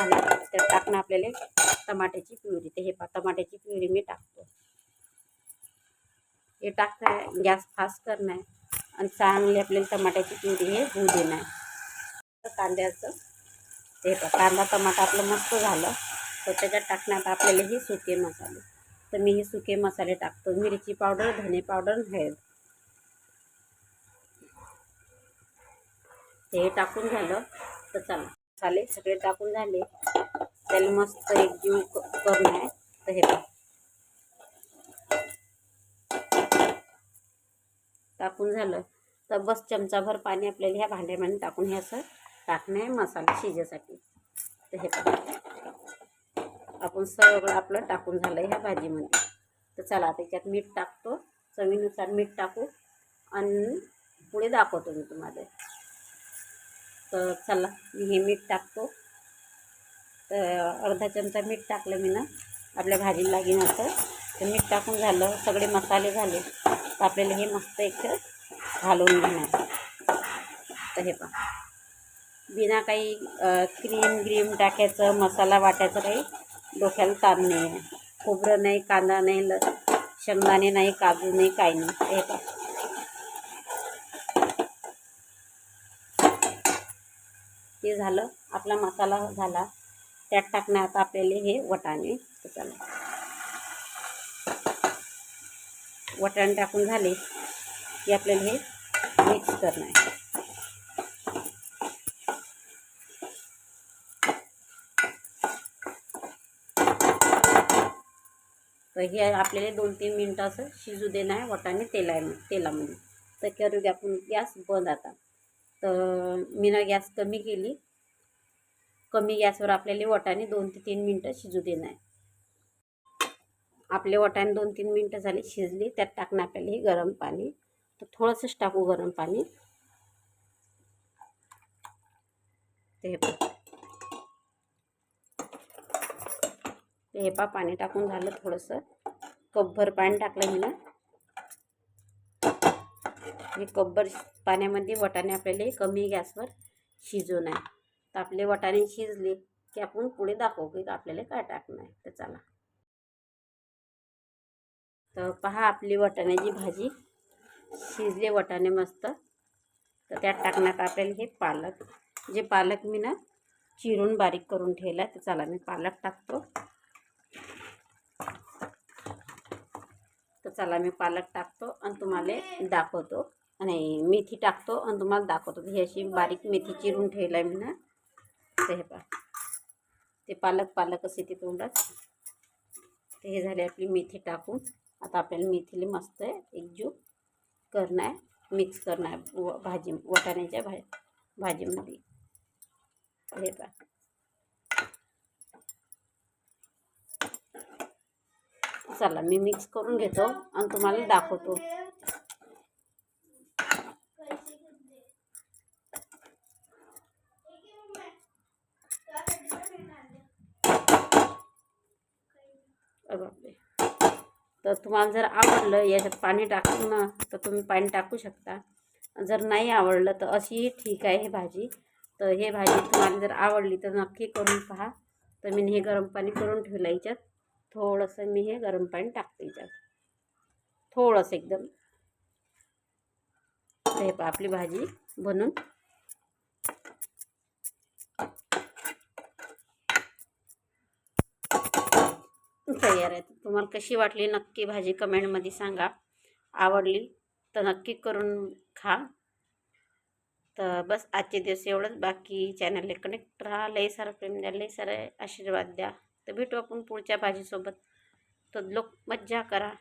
झाला तर टाकणं आपल्याला टमाट्याची प्युरी. तर हे टमाट्याची प्युरी मी टाकतो. हे टाकणं गॅस फास्ट करणं आहे आणि चांगली आपल्याला टमाट्याची प्युरी हे होऊ देणं आहे. कांद्याचं ते कांदा टमाटा आपलं मस्त झालं तर त्याच्यात टाकण्यात आपल्याला हे सुके मसाले. तर मी हे सुके मसाले टाकतो. मिरची पावडर, धने पावडर, हळद हे टाकून झालं तर चला मसाले सगळे टाकून झाले. त्याला मस्त एकजीव करून आहे. तर हे टाकून झालं तर बस चमचाभर पाणी आपल्याला ह्या भांड्यामध्ये टाकून हे असं टाकणं आहे मसाला शिजायसाठी. तर हे आपण सगळं आपलं टाकून झालं ह्या भाजीमध्ये. तर चला त्याच्यात मीठ टाकतो. चवीनुसार मीठ टाकू आणि पुढे दाखवतो मी तुम्हाला. तर चला मी हे मीठ टाकतो. तर अर्धा चमचा मीठ टाकलं मी ना आपल्या भाजीला लागेन असं. तर मीठ टाकून झालं सगळे मसाले झाले तर आपल्याला हे मस्त एक घालून घेणार. तर हे बिना काही क्रीम टाकायचं मसाला वाटायचं काही डोक्याला ताण नाही आहे. खोबरं नाही, कांदा नाही, शेंगदाणे नाही, काजू नाही, काही नाही. हे ते झालं आपला मसाला झाला. त्यात टाकणं आता आपल्याला हे वटाणे. तर चला वटाणे टाकून झाले की आपल्याला हे मिक्स करणं आहे. तर हे आपल्याला 2-3 मिनटं असं शिजू देणं आहे वटाणे तेलामध्ये. तर करू आपण गॅस बंद आता. तर मी ना गॅस कमी केली. कमी गॅसवर आपल्याला वटाणे 2 ते 3 मिनटं शिजू देणं आहे. आपले वटाणे 2-3 मिनटं झाली शिजली. त्यात टाकणं आपल्याला हे गरम पाणी. तर थोडंसंच टाकू गरम पाणी. ते हे पाणी टाकून झालं. थोडंसं कपभर पाणी टाकलं मी ना. हे कपभर पाण्यामध्ये वटाणे आपल्याला कमी गॅसवर शिजवून आहे. तर आपले वटाणे शिजले की आपण पुढे दाखवू की आपल्याला काय टाकणं आहे. तर चला तर पहा आपली वटाण्याची भाजी शिजले वटाणे मस्त. तर त्यात टाकण्यात आपल्याला हे पालक. जे पालक मी ना चिरून बारीक करून ठेवला. तर चला मी पालक टाकतो. तर चला मी पालक टाकतो आणि तुम्हाला दाखवतो. आणि मेथी टाकतो आणि तुम्हाला दाखवतो. ही अशी बारीक मेथी चिरून ठेवला आहे मी ना. तर हे ते पालक असे ते तोंडात. तर हे झाले आपली मेथी टाकून. आता आपल्याला मेथीला मस्त एकजीव करणं आहे. मिक्स करणं आहे भाजी वटाण्याच्या भाजीमध्ये. हे चला मी मिक्स करून घेतो आणि तुम्हाला दाखवतो. तर तुम्हाला जर आवडलं याच्यात पाणी टाकून ना तर तुम्ही पाणी टाकू शकता. जर नाही आवडलं तर अशी ठीक आहे हे भाजी. तर हे भाजी तुम्हाला जर आवडली तर नक्की करून पहा. तर मी हे गरम पाणी करून ठेवलं. याच्यात थोडंसं मी हे गरम पाणी टाकते याच्यात थोडंसं एकदम. हे आपली भाजी बनून तयार आहे. तुम्हाला कशी वाटली नक्की भाजी कमेंटमध्ये सांगा. आवडली तर नक्की करून खा. तर बस आजचे दिवस एवढंच. बाकी चॅनलला कनेक्ट राहा. लई सारं प्रेम द्या, लई सारं आशीर्वाद द्या. तर भेटू आपण पुढच्या भाजीसोबत. तर लोक मज्जा करा.